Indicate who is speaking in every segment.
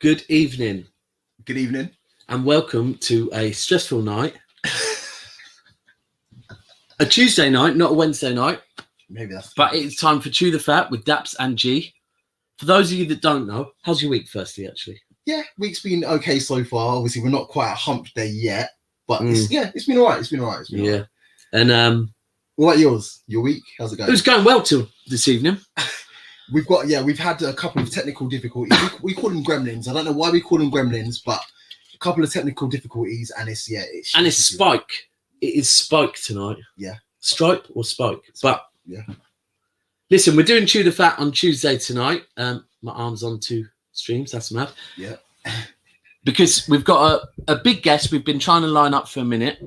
Speaker 1: Good evening.
Speaker 2: Good evening.
Speaker 1: And welcome to a stressful night. A Tuesday night, not a Wednesday night.
Speaker 2: Maybe that's...
Speaker 1: But it's time for Chew the Fat with Daps and G. For those of you that don't know, how's your week firstly, actually?
Speaker 2: Yeah, week's been okay so far. Obviously, we're not quite a hump day yet. But it's been all right. It's been all right.
Speaker 1: Yeah. And
Speaker 2: what about yours? Your week? How's it going?
Speaker 1: It was going well till this evening.
Speaker 2: We've had a couple of technical difficulties. We call them gremlins. I don't know why we call them gremlins, but a couple of technical difficulties, and it's Spike. It is Spike tonight. Yeah,
Speaker 1: Stripe or Spike. But
Speaker 2: yeah,
Speaker 1: listen, we're doing Chew the Fat on Tuesday tonight. My arm's on 2 streams. That's mad.
Speaker 2: Yeah,
Speaker 1: because we've got a big guest. We've been trying to line up for a minute.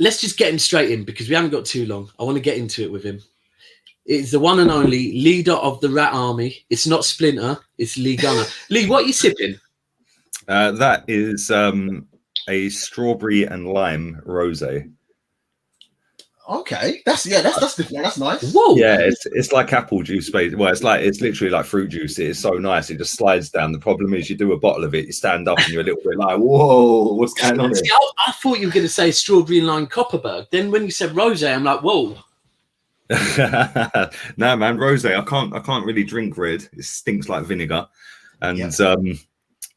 Speaker 1: Let's just get him straight in because we haven't got too long. I want to get into it with him. It's the one and only leader of the Rat Army. It's not Splinter, it's Lee Gunner. Lee, what are you sipping?
Speaker 3: That is a strawberry and lime rosé.
Speaker 2: Okay, that's different. That's nice.
Speaker 1: Whoa.
Speaker 3: Yeah, it's like apple juice, basically. Well, it's literally like fruit juice. It is so nice. It just slides down. The problem is, you do a bottle of it, you stand up, and you're a little bit like, whoa, what's going on here?
Speaker 1: See, I thought you were going to say strawberry and lime Copperberg. Then when you said rosé, I'm like, whoa.
Speaker 3: No, man, rosé. I can't really drink red. It stinks like vinegar. And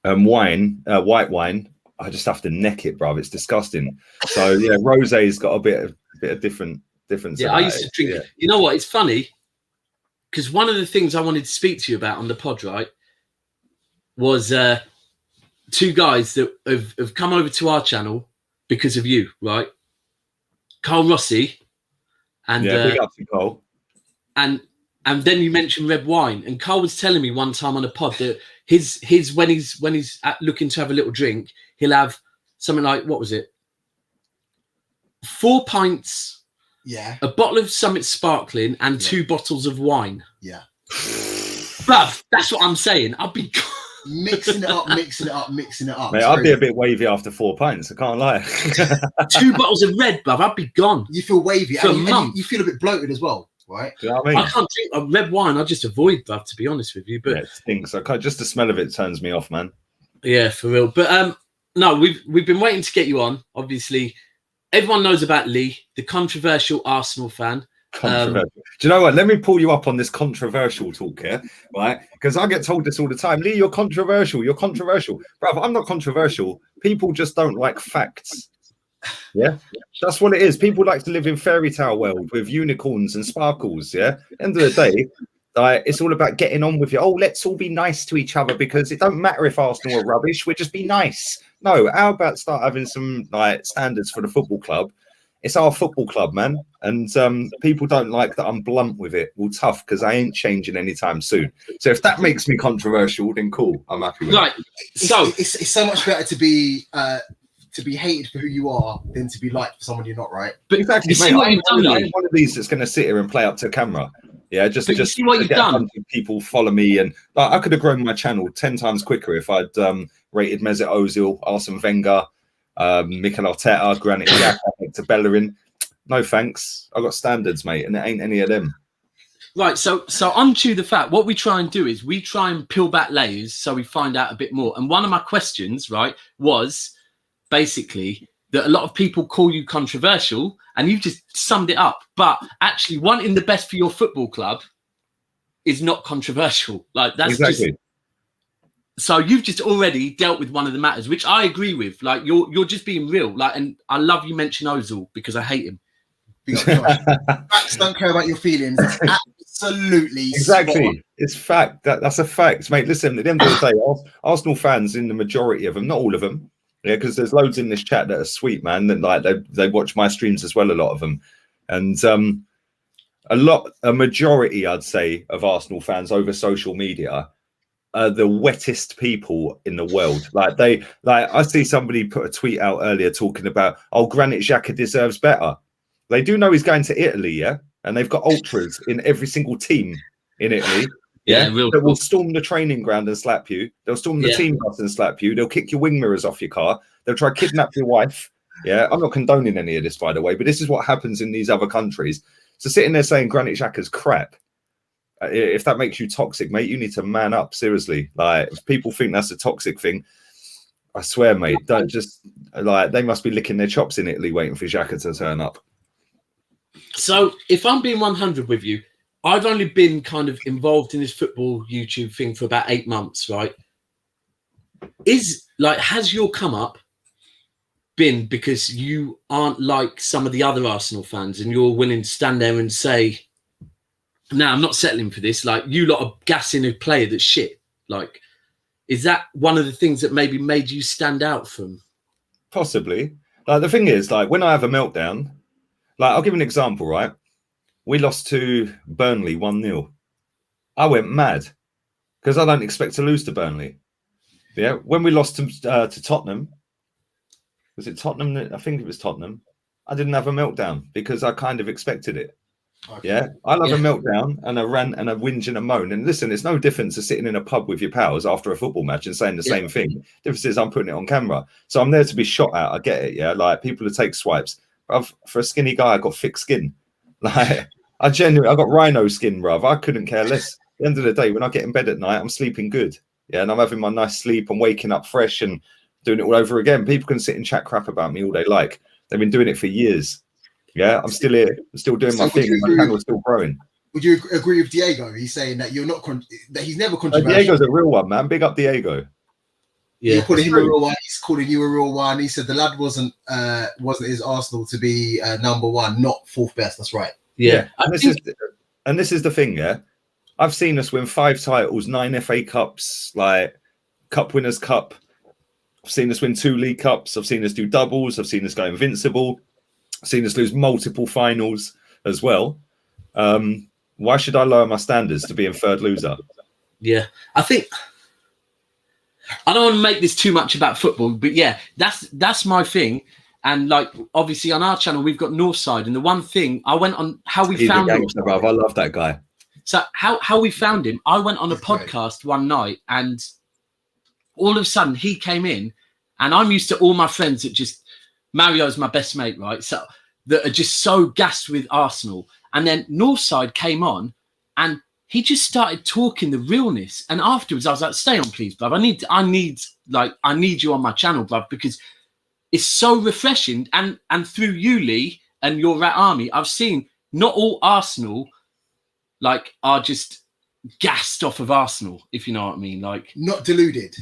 Speaker 3: wine, white wine, I just have to neck it, bruv. It's disgusting. So yeah, rosé's got a bit of difference.
Speaker 1: Yeah, I used to drink it. You know what? It's funny because one of the things I wanted to speak to you about on the pod, right, was 2 guys that have come over to our channel because of you, right? Carl Rossi. And
Speaker 3: big up to Cole.
Speaker 1: And then you mentioned red wine, and Carl was telling me one time on a pod that his when he's looking to have a little drink, he'll have something like, what was it? 4 pints, a bottle of something sparkling, and 2 bottles of wine.
Speaker 2: Yeah,
Speaker 1: bruv, that's what I'm saying. I'll be
Speaker 2: mixing it up.
Speaker 3: Mate, I'd be a bit wavy after 4 pints. I can't lie.
Speaker 1: 2 bottles of red, bruv. I'd be gone.
Speaker 2: You feel wavy,
Speaker 1: for
Speaker 2: and you feel a bit bloated as well, right?
Speaker 3: Do you know what I mean?
Speaker 1: I can't drink red wine. I just avoid, bruv, to be honest with you. But
Speaker 3: yeah, it stinks. Just the smell of it turns me off, man.
Speaker 1: Yeah, for real. But no, we've been waiting to get you on. Obviously, everyone knows about Lee, the controversial Arsenal fan.
Speaker 3: Controversial. Do you know what? Let me pull you up on this controversial talk here, right? Because I get told this all the time. Lee, you're controversial. You're controversial. Bruv, I'm not controversial. People just don't like facts. Yeah? That's what it is. People like to live in fairy tale world with unicorns and sparkles, yeah? End of the day, it's all about getting on with it. Oh, let's all be nice to each other because it don't matter if Arsenal are rubbish. We'll just be nice. No, how about start having some standards for the football club? It's our football club, man. And people don't like that I'm blunt with it. Well, tough, because I ain't changing anytime soon. So if that makes me controversial, then cool. I'm happy with it.
Speaker 2: So it's so much better to be hated for who you are than to be liked for someone you're not, right?
Speaker 3: But exactly, mate. I ain't one of these that's going to sit here and play up to camera. Yeah, just
Speaker 1: see what you've done.
Speaker 3: People follow me, and I could have grown my channel 10 times quicker if I'd rated Mesut Ozil, Arsene Wenger, Mikel Arteta, Granit Xhaka, Hector Bellerin. No thanks. I've got standards, mate, and it ain't any of them.
Speaker 1: Right, so on to the fact, what we try and do is we try and peel back layers so we find out a bit more. And one of my questions, right, was basically that a lot of people call you controversial, and you've just summed it up. But actually wanting the best for your football club is not controversial. Like, that's
Speaker 3: exactly.
Speaker 1: So you've just already dealt with one of the matters, which I agree with. Like, you're just being real. Like, and I love you mention Ozil because I hate him.
Speaker 2: Facts don't care about your feelings. It's absolutely
Speaker 3: exactly. It's fact. That's a fact, mate. Listen, at the end of the day, Arsenal fans, in the majority of them, not all of them, yeah, because there's loads in this chat that are sweet, man. That like they watch my streams as well. A lot of them, and a majority, I'd say, of Arsenal fans over social media are the wettest people in the world. I see somebody put a tweet out earlier talking about, oh, Granit Xhaka deserves better. They do know he's going to Italy, yeah, and they've got ultras in every single team in Italy. Yeah,
Speaker 1: real
Speaker 3: they will
Speaker 1: talk.
Speaker 3: storm the training ground and slap you. They'll storm the
Speaker 1: Yeah.
Speaker 3: team bus and slap you. They'll kick your wing mirrors off your car. They'll try to kidnap your wife. Yeah, I'm not condoning any of this, by the way, but this is what happens in these other countries. So sitting there saying Granit Xhaka's crap, if that makes you toxic, mate, you need to man up, seriously. Like, if people think that's a toxic thing, I swear, mate, don't just, like, they must be licking their chops in Italy waiting for Xhaka to turn up.
Speaker 1: So if I'm being 100 with you, I've only been kind of involved in this football YouTube thing for about 8 months, right? Has your come up been because you aren't like some of the other Arsenal fans and you're willing to stand there and say, no, I'm not settling for this. Like, you lot are gassing a player that's shit. Like, is that one of the things that maybe made you stand out from?
Speaker 3: Possibly. Like, the thing is, like, when I have a meltdown, like, I'll give an example, right? We lost to Burnley 1-0. I went mad because I don't expect to lose to Burnley. Yeah. When we lost to Tottenham, was it Tottenham? I think it was Tottenham. I didn't have a meltdown because I kind of expected it. Okay. Yeah. I'll have a meltdown and a rant and a whinge and a moan. And listen, it's no different to sitting in a pub with your pals after a football match and saying the same thing. The difference is I'm putting it on camera. So I'm there to be shot at. I get it. Yeah. Like, people who take swipes. For a skinny guy, I got thick skin. Like, I got rhino skin, bruv. I couldn't care less. At the end of the day, when I get in bed at night, I'm sleeping good. Yeah, and I'm having my nice sleep. I'm waking up fresh and doing it all over again. People can sit and chat crap about me all they like. They've been doing it for years. Yeah, I'm still here. I'm still doing my thing. My channel's still growing.
Speaker 2: Would you agree with Diego? He's saying that you're not that he's never controversial.
Speaker 3: Diego's a real one, man. Big up Diego.
Speaker 2: Yeah, you're calling him a real one. He's calling you a real one. He said the lad wasn't his Arsenal to be number one, not fourth best. That's right.
Speaker 3: Yeah. And this is the thing. Yeah, I've seen us win 5 titles, 9 FA Cups, like Cup Winners' Cup. I've seen us win 2 League Cups. I've seen us do doubles. I've seen us go invincible. I've seen us lose multiple finals as well. Why should I lower my standards to being third loser?
Speaker 1: Yeah, I think I don't want to make this too much about football, but yeah, that's my thing. And like, obviously on our channel, we've got Northside. And the one thing I went on how we found him.
Speaker 3: I love that guy.
Speaker 1: So how we found him, I went on a podcast one night and all of a sudden he came in, and I'm used to all my friends that just, Mario's my best mate, right? So that are just so gassed with Arsenal. And then Northside came on and he just started talking the realness. And afterwards I was like, stay on, please, bruv. I need you on my channel, bruv, because it's so refreshing. And through you, Lee, and your Rat Army, I've seen not all Arsenal like are just gassed off of Arsenal, if you know what I mean. Like,
Speaker 2: not deluded.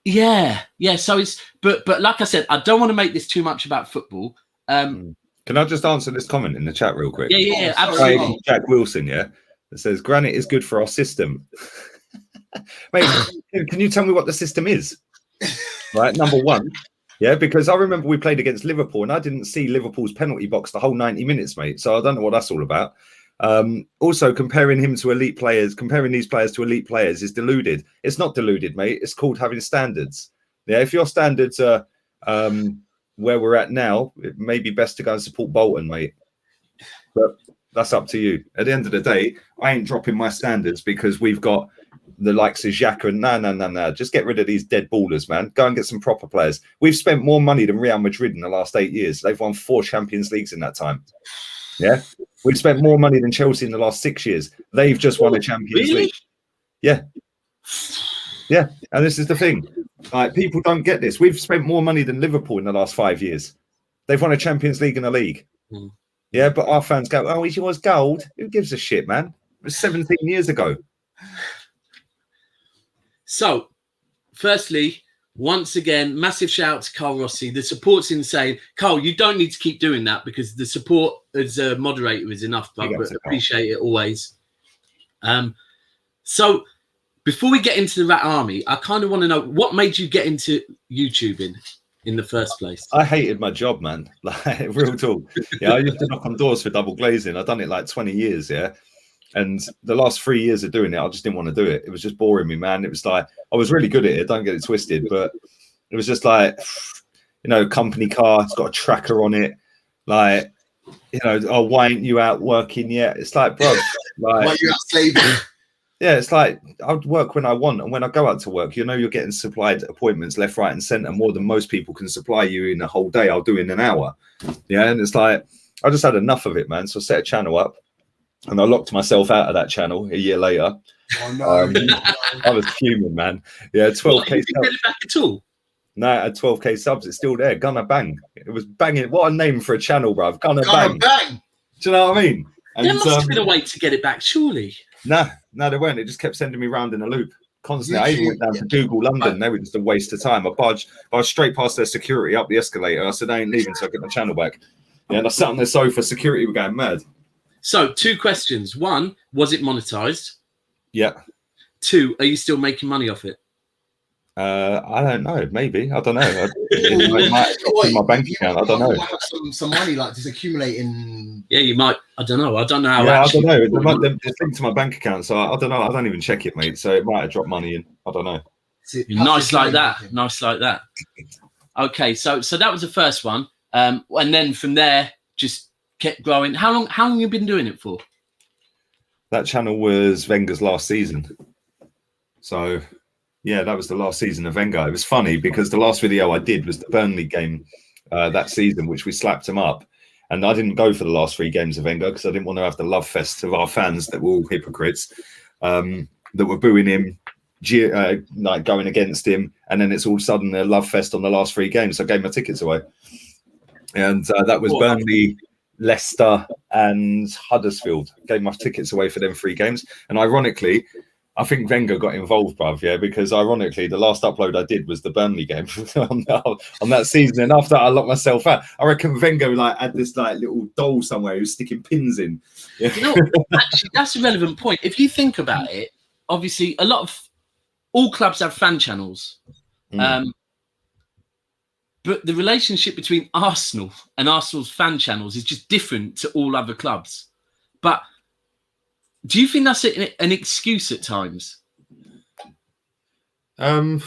Speaker 1: Yeah. So it's but like I said, I don't want to make this too much about football.
Speaker 3: Can I just answer this comment in the chat real quick?
Speaker 1: Yeah, absolutely.
Speaker 3: Jack Wilson, yeah, it says granite is good for our system. Mate, can you tell me what the system is? Right, number one. Yeah, because I remember we played against Liverpool and I didn't see Liverpool's penalty box the whole 90 minutes, mate. So I don't know what that's all about. Also, comparing these players to elite players is deluded. It's not deluded, mate. It's called having standards. Yeah, if your standards are where we're at now, it may be best to go and support Bolton, mate. But that's up to you. At the end of the day, I ain't dropping my standards because we've got the likes of Xhaka and no. Just get rid of these dead ballers, man. Go and get some proper players. We've spent more money than Real Madrid in the last 8 years. They've won 4 Champions Leagues in that time. Yeah. We've spent more money than Chelsea in the last 6 years. They've just won a Champions League. Yeah. Yeah. And this is the thing. Like, people don't get this. We've spent more money than Liverpool in the last 5 years. They've won a Champions League and a league. Yeah, but our fans go, oh, he was gold. Who gives a shit, man? It was 17 years ago.
Speaker 1: So, firstly, once again, massive shout out to Carl Rossi. The support's insane. Carl, you don't need to keep doing that because the support as a moderator is enough, but appreciate it always. So, before we get into the Rat Army, I kind of want to know what made you get into YouTubing in the first place.
Speaker 3: I hated my job, man. Like, real talk. Yeah, I used to knock on doors for double glazing. I've done it like 20 years, yeah. And the last 3 years of doing it, I just didn't want to do it. It was just boring me, man. It was like, I was really good at it, don't get it twisted, but it was just like, you know, company car, it's got a tracker on it. Like, you know, oh, why ain't you out working yet? It's like, bro, like,
Speaker 2: why are you out slaving?
Speaker 3: Yeah, it's like I work when I want, and when I go out to work, you're getting supplied appointments left, right, and centre more than most people can supply you in a whole day. I'll do in an hour. Yeah, and it's like I just had enough of it, man. So I set a channel up, and I locked myself out of that channel a year later.
Speaker 2: Oh no!
Speaker 3: I was fuming, man. Yeah, 12K.
Speaker 1: What, you didn't get it back at all?
Speaker 3: No, at 12K subs, it's still there. Gunna Bang. It was banging. What a name for a channel, bruv. Gunna Bang.
Speaker 2: Bang.
Speaker 3: Do you know what I mean? And,
Speaker 1: there must have been a way to get it back, surely.
Speaker 3: No, there weren't. It just kept sending me round in a loop constantly.
Speaker 2: YouTube,
Speaker 3: I even went down to Google London. They were just a waste of time. I barged straight past their security up the escalator. I said, I ain't leaving till I get my channel back. Yeah, and I sat on the sofa. Security were going mad.
Speaker 1: So 2 questions. 1, was it monetized?
Speaker 3: Yeah.
Speaker 1: 2, are you still making money off it?
Speaker 3: I don't know. Maybe. I don't know. It might drop in my bank account. I don't know.
Speaker 2: Have some money like just accumulating.
Speaker 1: Yeah, you might. I don't know. I don't know how.
Speaker 3: Yeah, I don't know. It's linked to my bank account, so I don't know. I don't even check it, mate. So it might have dropped money in. I don't know.
Speaker 1: Nice like that. Nice like that. Okay, so that was the first one, and then from there just kept growing. How long have you been doing it for?
Speaker 3: That channel was Wenger's last season. So. Yeah, that was the last season of Wenger. It was funny because the last video I did was the Burnley game that season, which we slapped him up. And I didn't go for the last 3 games of Wenger because I didn't want to have the love fest of our fans that were all hypocrites, that were booing him, like going against him. And then it's all of a sudden a love fest on the last 3 games. So I gave my tickets away. And that was Burnley, Leicester and Huddersfield. Gave my tickets away for them 3 games. And ironically, I think Wenger got involved, bruv, yeah, because ironically, the last upload I did was the Burnley game on that season. And after I locked myself out, I reckon Wenger had this little doll somewhere who's sticking pins in. Yeah.
Speaker 1: You know, actually, that's a relevant point. If you think about it, obviously, all clubs have fan channels. But the relationship between Arsenal and Arsenal's fan channels is just different to all other clubs. But do you think that's an excuse at times?
Speaker 3: Well,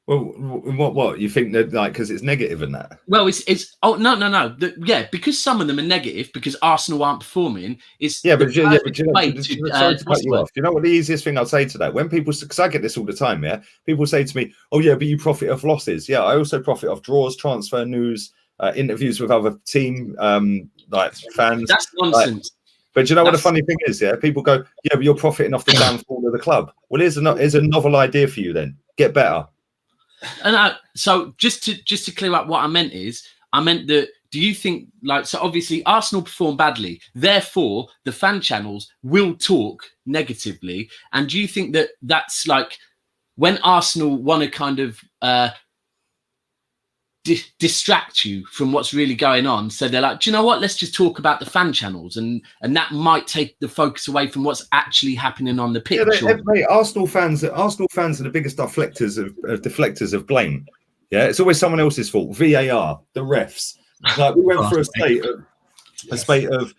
Speaker 3: what you think that because it's negative in that?
Speaker 1: Well, it's no. Yeah, because some of them are negative because Arsenal aren't performing.
Speaker 3: Sorry to cut you off. You know what the easiest thing I'll say to that? When people, because I get this all the time, yeah, people say to me, "Oh yeah, but you profit off losses." Yeah, I also profit off draws, transfer news, interviews with other team fans.
Speaker 1: That's nonsense.
Speaker 3: But you know what the funny thing is, yeah? People go, yeah, but you're profiting off the downfall of the club. Well, here's a novel idea for you then. Get better.
Speaker 1: And so just to clear up what I meant that, do you think, so obviously Arsenal perform badly, therefore the fan channels will talk negatively. And do you think that that's when Arsenal want to kind of distract you from what's really going on, so they're like, do you know what, let's just talk about the fan channels, and that might take the focus away from what's actually happening on the pitch?
Speaker 3: Mate, Arsenal fans are the biggest deflectors of blame. Yeah, it's always someone else's fault. VAR, the refs. We went through a spate of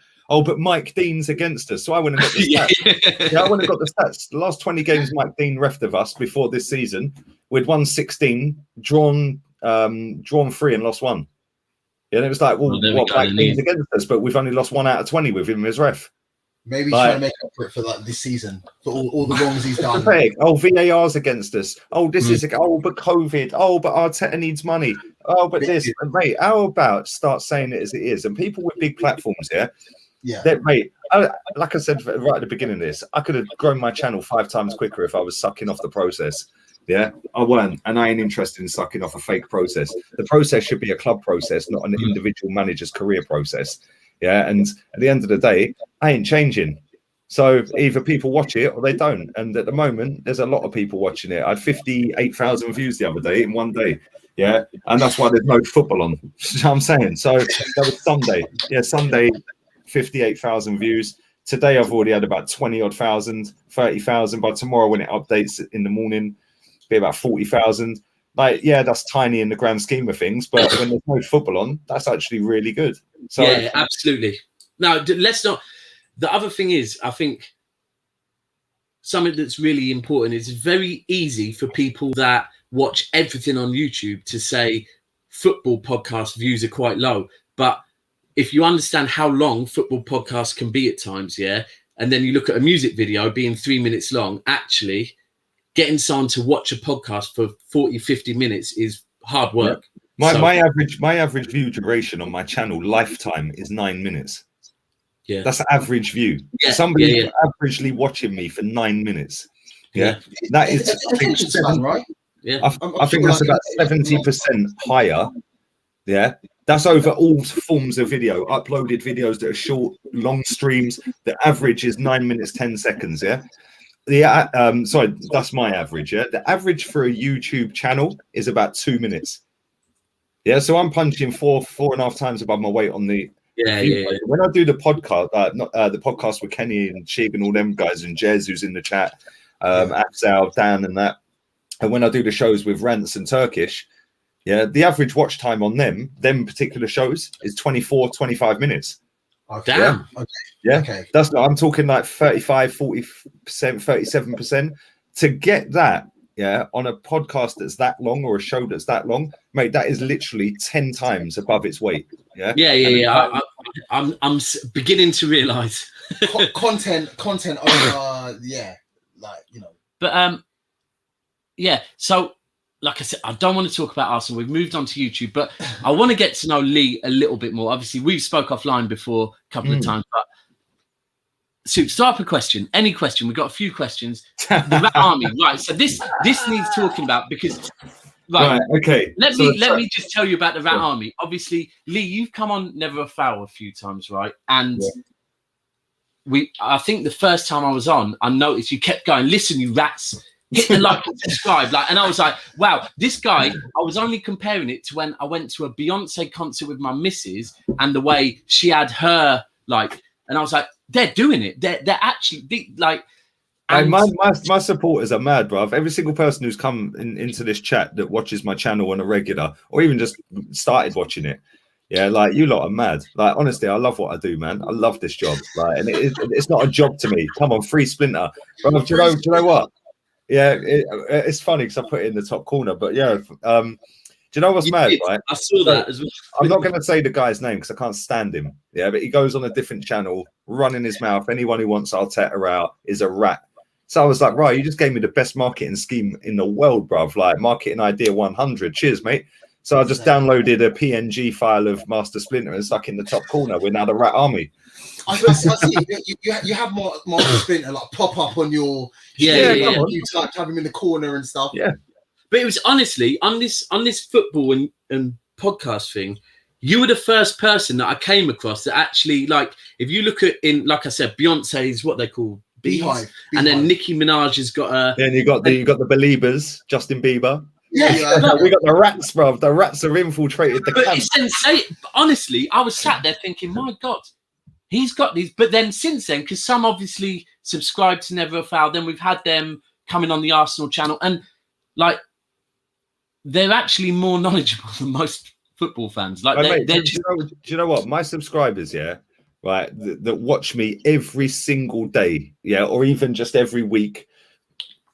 Speaker 3: but Mike Dean's against us, so I went and got the stats. I went and got the stats. The last 20 games Mike Dean refed of us before this season, we'd won 16, drawn 3 and lost 1. Yeah, and it was Mike Dean's against us, but we've only lost 1 out of 20 with him as ref.
Speaker 2: Maybe he's trying to make up for it for this season, for all the wrongs he's done.
Speaker 3: VAR's against us. This is but COVID. But Arteta needs money. But this, mate. How about start saying it as it is? And people with big platforms here. Yeah, mate. Like I said right at the beginning of this, I could have grown my channel 5 times quicker if I was sucking off the process. Yeah, I weren't, and I ain't interested in sucking off a fake process. The process should be a club process, not an individual manager's career process. Yeah, and at the end of the day, I ain't changing. So either people watch it or they don't. And at the moment, there's a lot of people watching it. I had 58,000 views the other day in one day. Yeah, and that's why there's no football on. You know what I'm saying? So that was Sunday. Yeah, Sunday, 58,000 views. Today, I've already had about 20-odd thousand, 30,000. By tomorrow, when it updates in the morning, it'll be about 40,000. That's tiny in the grand scheme of things, but when there's no football on, that's actually really good. So
Speaker 1: yeah, absolutely. Now, let's not. The other thing is, I think something that's really important is it's very easy for people that watch everything on YouTube to say football podcast views are quite low. But if you understand how long football podcasts can be at times, and then you look at a music video being 3 minutes long, actually getting someone to watch a podcast for 40, 50 minutes is hard work.
Speaker 3: Yeah. My average view duration on my channel lifetime is 9 minutes.
Speaker 1: Yeah,
Speaker 3: that's average view.
Speaker 1: Yeah.
Speaker 3: Somebody averagely watching me for 9 minutes. Yeah, that is
Speaker 2: attention span, right?
Speaker 1: Yeah,
Speaker 3: I think that's about 70% higher. Yeah, that's over all forms of video, uploaded videos that are short, long streams. The average is 9 minutes 10 seconds. Yeah, sorry, that's my average. Yeah, the average for a YouTube channel is about 2 minutes. Yeah, so I'm punching four and a half times above my weight on the. When I do the podcast, the podcast with Kenny and Chig and all them guys and Jez who's in the chat, Afzal, Dan and that, and when I do the shows with Rants and Turkish, the average watch time on them particular shows is 24, 25 minutes.
Speaker 2: Okay.
Speaker 1: Damn.
Speaker 2: Okay.
Speaker 3: That's not, I'm talking like 35, 40%, 37%. To get that, on a podcast that's that long or a show that's that long, mate, that is literally 10 times above its weight.
Speaker 1: I'm beginning to realize
Speaker 2: content over
Speaker 1: but so like I said, I don't want to talk about Arsenal. We've moved on to YouTube, but I want to get to know Lee a little bit more. Obviously we've spoke offline before a couple of times, but so start a question, any question. We've got a few questions. The Rat Army, right? So this needs talking about because right,
Speaker 3: okay.
Speaker 1: Let me just tell you about the Rat Army. Obviously, Lee, you've come on Never a Foul a few times, right? And I think the first time I was on, I noticed you kept going, listen, you rats, hit the like and subscribe. And I was like, wow, this guy, I was only comparing it to when I went to a Beyonce concert with my missus and the way she had her and I was like, they're doing it. They're actually And
Speaker 3: my supporters are mad, bruv. Every single person who's come into this chat that watches my channel on a regular, or even just started watching it, you lot are mad. Honestly, I love what I do, man. I love this job. And it's not a job to me. Come on, free Splinter. Bruv, do you know what? Yeah, it's funny because I put it in the top corner, but do you know what's mad, right?
Speaker 1: I saw that as well.
Speaker 3: I'm not going to say the guy's name because I can't stand him. Yeah, but he goes on a different channel, running his mouth. Anyone who wants Arteta out is a rat. So I was like, right, you just gave me the best marketing scheme in the world, bruv. Marketing idea 100. Cheers, mate. So I just downloaded a PNG file of Master Splinter and stuck in the top corner. We're now the Rat Army.
Speaker 2: I see. You have Master Splinter pop up on your you have him in the corner and stuff.
Speaker 3: Yeah.
Speaker 1: But it was honestly on this football and podcast thing, you were the first person that I came across that actually if you look at like I said, Beyonce's what they call Beehive. And then Nicki Minaj has got a.
Speaker 3: Then you got the Beliebers, Justin Bieber.
Speaker 2: Yeah.
Speaker 3: We got the rats, bruv. The rats have infiltrated the camp.
Speaker 1: It's insane. Honestly, I was sat there thinking, my God, he's got these. But then since then, because some obviously subscribed to Never a Foul, then we've had them coming on the Arsenal channel, and they're actually more knowledgeable than most football fans.
Speaker 3: Do you know what? My subscribers, that watch me every single day, or even just every week,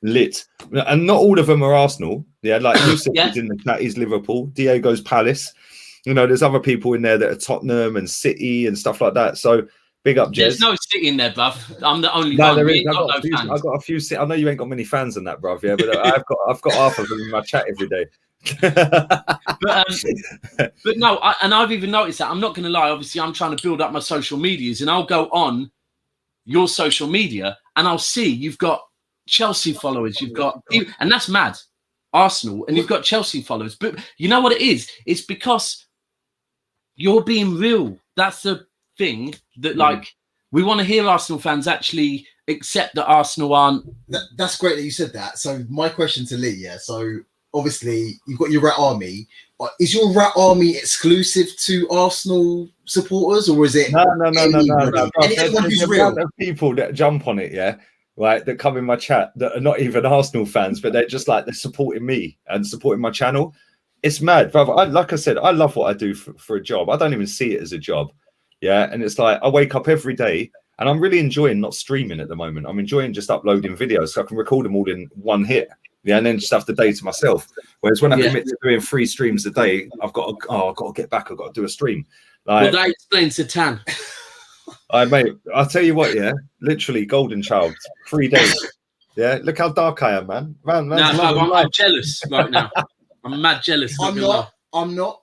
Speaker 3: lit. And not all of them are Arsenal. Yusuf is in the chat, he's Liverpool. Diego's Palace. There's other people in there that are Tottenham and City and stuff like that. So big up, Jez.
Speaker 1: There's no City in there, bruv. I'm the only
Speaker 3: one.
Speaker 1: There
Speaker 3: is. I've got a few. I know you ain't got many fans in that, bruv. Yeah, but I've got half of them in my chat every day.
Speaker 1: but no, I've even noticed that. I'm not going to lie. Obviously, I'm trying to build up my social medias, and I'll go on your social media, and I'll see you've got Chelsea followers, and that's mad. Arsenal, and you've got Chelsea followers. But you know what it is? It's because you're being real. That's the thing that we want to hear Arsenal fans actually accept that Arsenal aren't.
Speaker 2: That's great that you said that. So my question to Lee, so obviously you've got your Rat Army. Is your Rat Army exclusive to Arsenal supporters, or is it?
Speaker 3: No.
Speaker 2: Anyone who's real?
Speaker 3: There's people that jump on it, that come in my chat that are not even Arsenal fans, but they're just they're supporting me and supporting my channel. It's mad, brother. Like I said, I love what I do for a job. I don't even see it as a job. And it's I wake up every day and I'm really enjoying not streaming at the moment. I'm enjoying just uploading videos so I can record them all in one hit. And then just have the day to myself. Whereas when I commit to doing 3 streams a day, I've got to get back. I've got to do a stream.
Speaker 1: Well, that explains the tan.
Speaker 3: Mate, I'll tell you what, yeah, literally golden child, 3 days. Yeah, look how dark I am, man.
Speaker 1: I'm jealous right now. I'm mad jealous.
Speaker 2: I'm not. I'm not.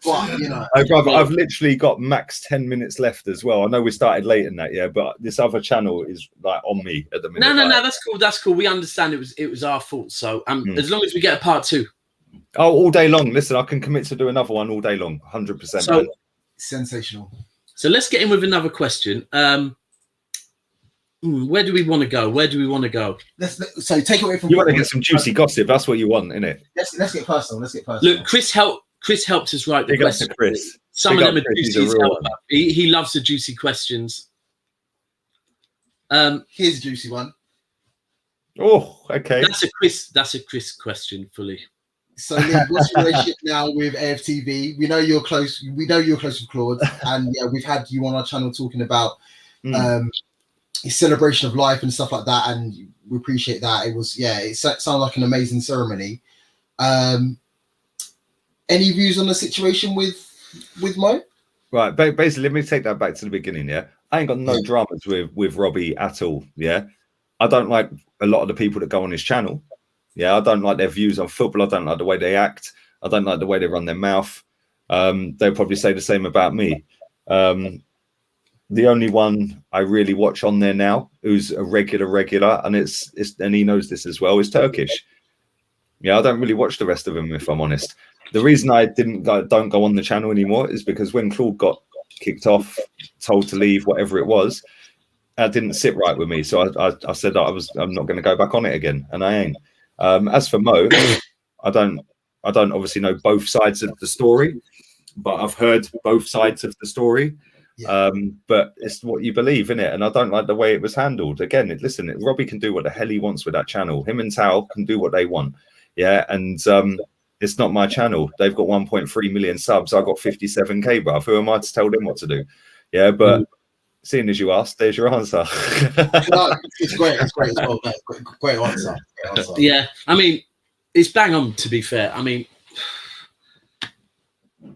Speaker 2: But you know,
Speaker 3: hey, brother, I've literally got max 10 minutes left as well. I know we started late in that, yeah, but this other channel is like on me at the minute.
Speaker 1: No, that's cool. That's cool. We understand it was our fault. So as long as we get a part 2.
Speaker 3: Oh, all day long. Listen, I can commit to do another one all day long. 100%.
Speaker 1: So,
Speaker 3: man.
Speaker 2: Sensational.
Speaker 1: So let's get in with another question. Where do we want to go?
Speaker 2: So take it away from.
Speaker 3: You want to get some juicy gossip? That's what you want, innit?
Speaker 2: Let's get personal.
Speaker 1: Look, Chris helped us write the question.
Speaker 3: Chris.
Speaker 1: Some of them are juicy. He loves the juicy questions.
Speaker 2: Here's a juicy one.
Speaker 3: Oh, okay.
Speaker 1: That's a Chris question fully.
Speaker 2: So, Lee, what's your relationship now with AFTV? We know you're close. We know you're close with Claude, and yeah, we've had you on our channel talking about his celebration of life and stuff like that, and we appreciate that. It sounded like an amazing ceremony. Any views on the situation with Mo?
Speaker 3: Right, basically, let me take that back to the beginning. Yeah, I ain't got no dramas with Robbie at all. Yeah, I don't like a lot of the people that go on his channel. Yeah, I don't like their views on football. I don't like the way they act. I don't like the way they run their mouth. They'll probably say the same about me. The only one I really watch on there now, who's a regular, and and he knows this as well, is Turkish. Yeah, I don't really watch the rest of them, if I'm honest. The reason I don't go on the channel anymore is because when Claude got kicked off, told to leave, whatever it was, that didn't sit right with me. So I said that I'm not going to go back on it again, and I ain't. As for Mo, I don't obviously know both sides of the story, but I've heard both sides of the story. Yeah. But it's what you believe in it, and I don't like the way it was handled. Again, listen, Robbie can do what the hell he wants with that channel. Him and Tao can do what they want. Yeah, and it's not my channel. They've got 1.3 million subs. I got 57k, bruv. Who am I to tell them what to do? Yeah, but seeing as you asked, there's your answer.
Speaker 2: No, it's great. It's great as well. Great answer.
Speaker 1: Yeah, I mean, it's bang on, to be fair. I mean,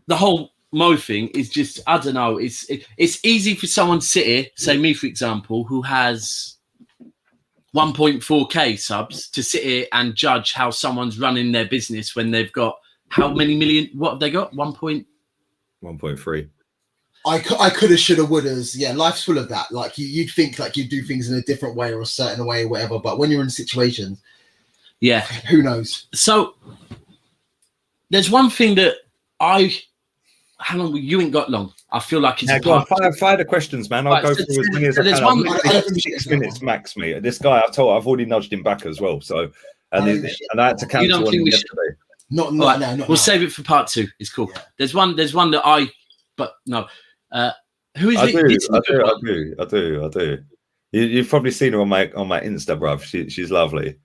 Speaker 1: the whole Mo thing is just, I don't know. It's easy for someone to sit here, say me, for example, who has 1.4k subs, to sit here and judge how someone's running their business when they've got how many million? What have they got?
Speaker 3: 1.3.
Speaker 2: I coulda, shoulda, wouldas. Yeah, life's full of that. Like you'd think like you do things in a different way or a certain way or whatever. But when you're in situations,
Speaker 1: yeah,
Speaker 2: who knows?
Speaker 1: So there's one thing that how long you ain't got long. I feel like it's
Speaker 3: go on, fire the questions, man. I'll go through as many as I can. 6 minutes max, me. This guy, I've already nudged him back as well. So and I had to cancel on him yesterday.
Speaker 2: Not
Speaker 1: we'll save it for part 2. It's cool. Yeah. There's one that but no. Who is it?
Speaker 3: I do. You've probably seen her on my Insta, bruv. She's lovely.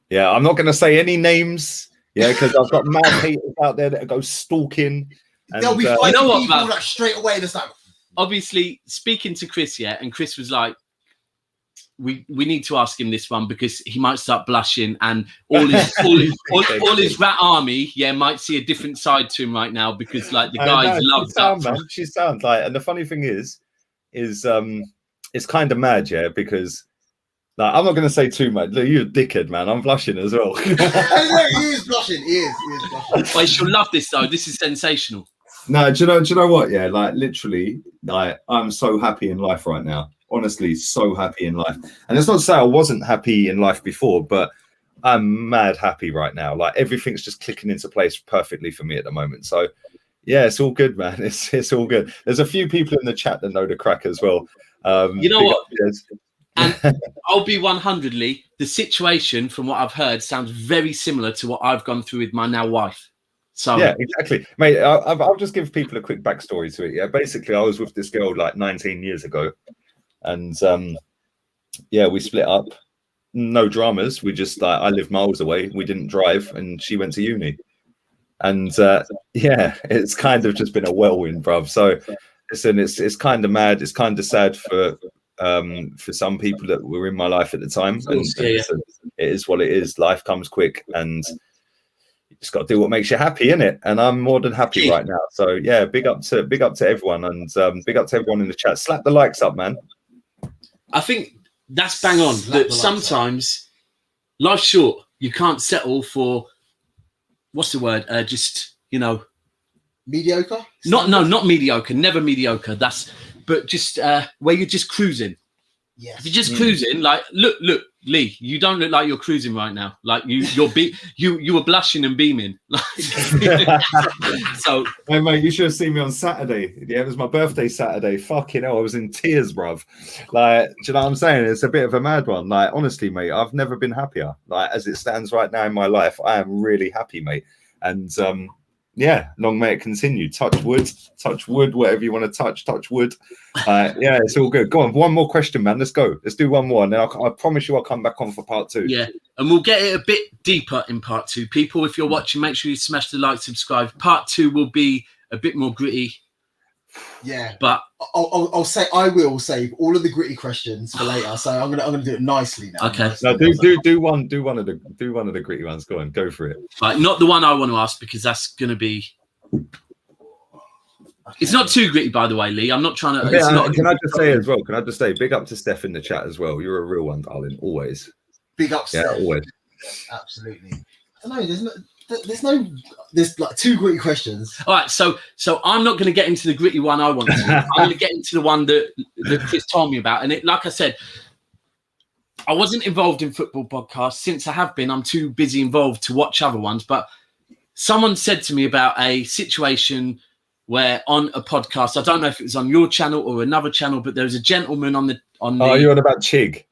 Speaker 3: Yeah, I'm not going to say any names. Yeah, because I've got mad haters out there that go stalking. And,
Speaker 2: they'll be finding people like straight away. That's like,
Speaker 1: obviously speaking to Chris, yeah, and Chris was like, we need to ask him this one because he might start blushing, and all his rat army, yeah, might see a different side to him right now because like the guys love that.
Speaker 3: She sounds like, and the funny thing is it's kind of mad, yeah, because like, I'm not going to say too much. You're a dickhead, man. I'm blushing as well.
Speaker 2: He is blushing. He is blushing.
Speaker 1: Well, she'll love this though. This is sensational.
Speaker 3: No, do you know what? Yeah, like literally, like I'm so happy in life right now. Honestly, so happy in life. And it's not to say I wasn't happy in life before, but I'm mad happy right now. Like everything's just clicking into place perfectly for me at the moment. So yeah, it's all good, man. It's all good. There's a few people in the chat that know the crack as well.
Speaker 1: You know what? And I'll be 100, Lee. The situation, from what I've heard, sounds very similar to what I've gone through with my now wife. So
Speaker 3: yeah, exactly, mate. I'll just give people a quick backstory to it. Yeah, basically, I was with this girl like 19 years ago, and yeah, we split up. No dramas. We just I lived miles away. We didn't drive, and she went to uni. And yeah, it's kind of just been a whirlwind, bruv. So listen, it's kind of mad. It's kind of sad for some people that were in my life at the time. And listen, it is what it is. Life comes quick, and just got to do what makes you happy, innit? And I'm more than happy right now. So yeah, big up to everyone, and big up to everyone in the chat. Slap the likes up, man.
Speaker 1: I think that's bang on. That sometimes life's short. You can't settle for what's the word? Just
Speaker 2: mediocre.
Speaker 1: Not mediocre. Never mediocre. But just where you're just cruising.
Speaker 2: Yeah.
Speaker 1: If you're just cruising, like look, Lee, you don't look like you're cruising right now. Like you were blushing and beaming. So
Speaker 3: hey mate, you should have seen me on Saturday. Yeah, it was my birthday Saturday. Fucking hell, I was in tears, bruv. Like, do you know what I'm saying? It's a bit of a mad one. Like, honestly, mate, I've never been happier. Like, as it stands right now in my life, I am really happy, mate. And yeah, long may it continue. Touch wood, whatever you want to touch wood. Yeah, it's all good. Go on, one more question, man. Let's go. Let's do one more, and then I promise you I'll come back on for part 2.
Speaker 1: Yeah, and we'll get it a bit deeper in part 2. People, if you're watching, make sure you smash the like, subscribe. Part 2 will be a bit more gritty.
Speaker 2: Yeah,
Speaker 1: but
Speaker 2: I'll say I will save all of the gritty questions for later. So I'm gonna do it nicely now.
Speaker 1: Okay.
Speaker 3: No, do one of the gritty ones. Go on, go for it.
Speaker 1: Right, not the one I want to ask, because that's gonna be. Okay. It's not too gritty, by the way, Lee. I'm not trying to.
Speaker 3: Can I just say as well? Can I just say big up to Steph in the chat as well? You're a real one, darling. Always.
Speaker 2: Big up,
Speaker 3: yeah,
Speaker 2: Steph.
Speaker 3: Always.
Speaker 2: Absolutely. I don't know. There's like 2 gritty questions.
Speaker 1: All right, so I'm not going to get into the gritty one I want to. I'm going to get into the one that Chris told me about, and like I said, I wasn't involved in football podcasts. Since I have been, I'm too busy involved to watch other ones. But someone said to me about a situation where on a podcast, I don't know if it was on your channel or another channel, but there was a gentleman on the.
Speaker 3: Oh, you're on about Chig?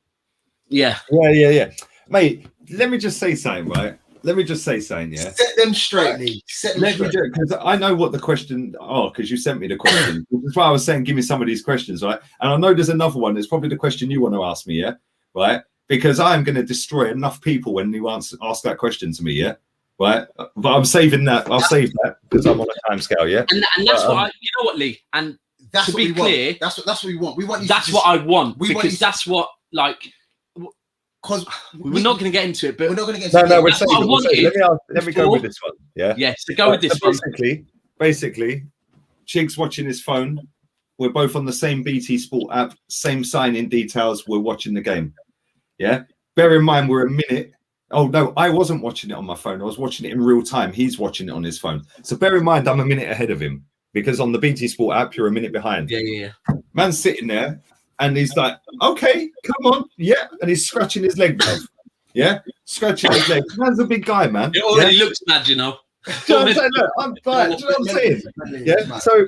Speaker 1: Yeah.
Speaker 3: Yeah. Mate, let me just say something, right? Let me just say something, yeah?
Speaker 2: Set them straight, Lee.
Speaker 3: Because I know what the question... Oh, because you sent me the question. That's why I was saying, give me some of these questions, right? And I know there's another one. It's probably the question you want to ask me, yeah? Right? Because I'm going to destroy enough people when you ask that question to me, yeah? Right? But I'm saving that. I'll save that because I'm on a time scale, yeah?
Speaker 1: And that's what you know what, Lee? And
Speaker 2: that's
Speaker 1: to
Speaker 2: what
Speaker 1: be clear...
Speaker 2: Want. That's what we want. We want you
Speaker 1: That's what I want. Because that's what, like...
Speaker 2: Because
Speaker 1: we're not going to get into it, but
Speaker 2: we're not going to get into
Speaker 3: no, we're saying, let me go with this one. Yeah.
Speaker 1: Yeah. So go with this one.
Speaker 3: Basically, Chig's watching his phone. We're both on the same BT Sport app, same sign-in details. We're watching the game. Yeah. Bear in mind, we're a minute. Oh no, I wasn't watching it on my phone. I was watching it in real time. He's watching it on his phone. So bear in mind, I'm a minute ahead of him because on the BT Sport app, you're a minute behind.
Speaker 1: Yeah.
Speaker 3: Man's sitting there. And he's like, okay, come on. Yeah. And he's scratching his leg, bro. Yeah. Scratching his leg. Man's a big guy, man.
Speaker 1: It already looks mad, you know.
Speaker 3: Do you know what I'm saying? Look, do you know what I'm saying? Yeah. So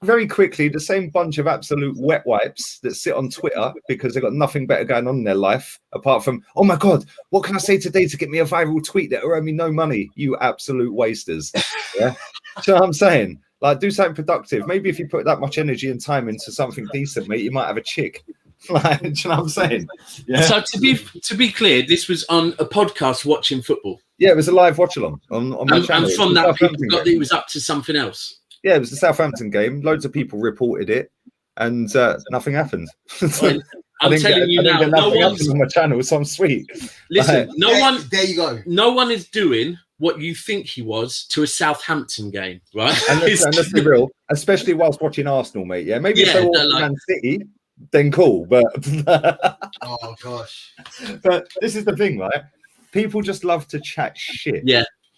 Speaker 3: very quickly, the same bunch of absolute wet wipes that sit on Twitter because they've got nothing better going on in their life apart from, oh my God, what can I say today to get me a viral tweet that will earn me no money? You absolute wasters. Yeah. Do you know what I'm saying? Like, do something productive. Maybe if you put that much energy and time into something decent, mate, you might have a chick. Like, do you know what I'm saying? Yeah.
Speaker 1: So to be clear, this was on a podcast watching football.
Speaker 3: Yeah, it was a live watch along on my channel.
Speaker 1: And from that, people got that it was up to something else.
Speaker 3: Yeah, it was the Southampton game. Loads of people reported it, and nothing happened.
Speaker 1: I'm telling you now, no one's
Speaker 3: on my channel, so I'm sweet.
Speaker 1: Listen,
Speaker 2: there you go.
Speaker 1: No one is doing what you think he was to a Southampton game, right?
Speaker 3: And let's be real, especially whilst watching Arsenal, mate. Yeah, maybe if they were Man City, then cool. But
Speaker 2: oh gosh.
Speaker 3: But this is the thing, right? People just love to chat shit.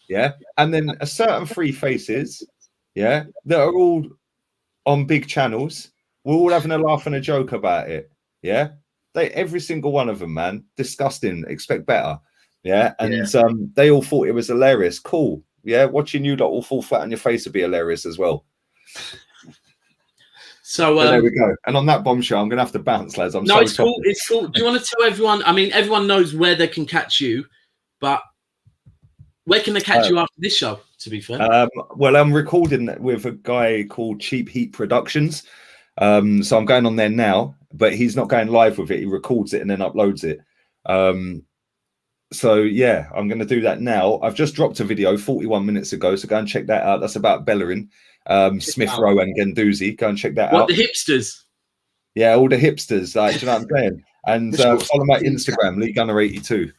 Speaker 1: Yeah.
Speaker 3: And then a certain three faces, that are all on big channels, we're all having a laugh and a joke about it. Yeah. Every single one of them, man, disgusting. Expect better. Yeah, and they all thought it was hilarious. Cool. Yeah, watching you lot all fall flat on your face would be hilarious as well.
Speaker 1: So
Speaker 3: there we go. And on that bombshell, I'm gonna have to bounce, lads.
Speaker 1: It's cool. It's cool. Do you want to tell everyone? I mean, everyone knows where they can catch you, but where can they catch you after this show? To be fair,
Speaker 3: well, I'm recording with a guy called Cheap Heat Productions. So I'm going on there now, but he's not going live with it. He records it and then uploads it. So yeah, I'm going to do that now. I've just dropped a video 41 minutes ago, so go and check that out. That's about Bellerin, Smith Rowe and Gendouzi. Go and check that out.
Speaker 1: The hipsters?
Speaker 3: Yeah, all the hipsters. Like, do you know what I'm saying? And follow my Instagram, Lee Gunner 82.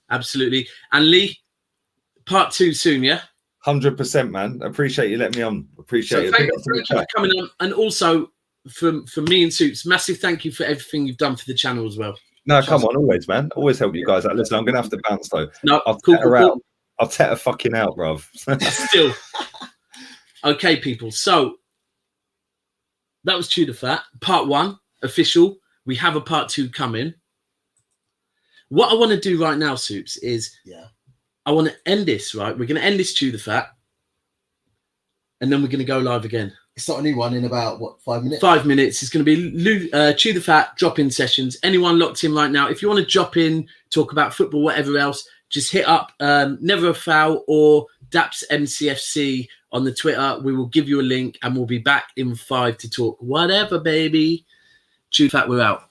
Speaker 1: Absolutely. And Lee, part 2 soon, yeah?
Speaker 3: 100%, man. Appreciate you letting me on. Appreciate it.
Speaker 1: Thank you for coming on, and also from me and Suits, massive thank you for everything you've done for the channel as well.
Speaker 3: No, come on, always, man. Always help you guys out. Listen, I'm gonna have to bounce though.
Speaker 1: No,
Speaker 3: I'll
Speaker 1: cool.
Speaker 3: I'll tether fucking out, bruv.
Speaker 1: Still. Okay, people. So that was Chew the Fat, part 1, official. We have a part 2 coming. What I want to do right now, Soups, is I want to end this, right? We're going to end this Chew the Fat, and then we're going to go live again.
Speaker 2: It's not a new one in about, what, 5 minutes?
Speaker 1: 5 minutes. It's going to be Chew the Fat, drop-in sessions. Anyone locked in right now, if you want to drop in, talk about football, whatever else, just hit up Never a Foul or Daps MCFC on the Twitter. We will give you a link, and we'll be back in 5 to talk whatever, baby. Chew the Fat, we're out.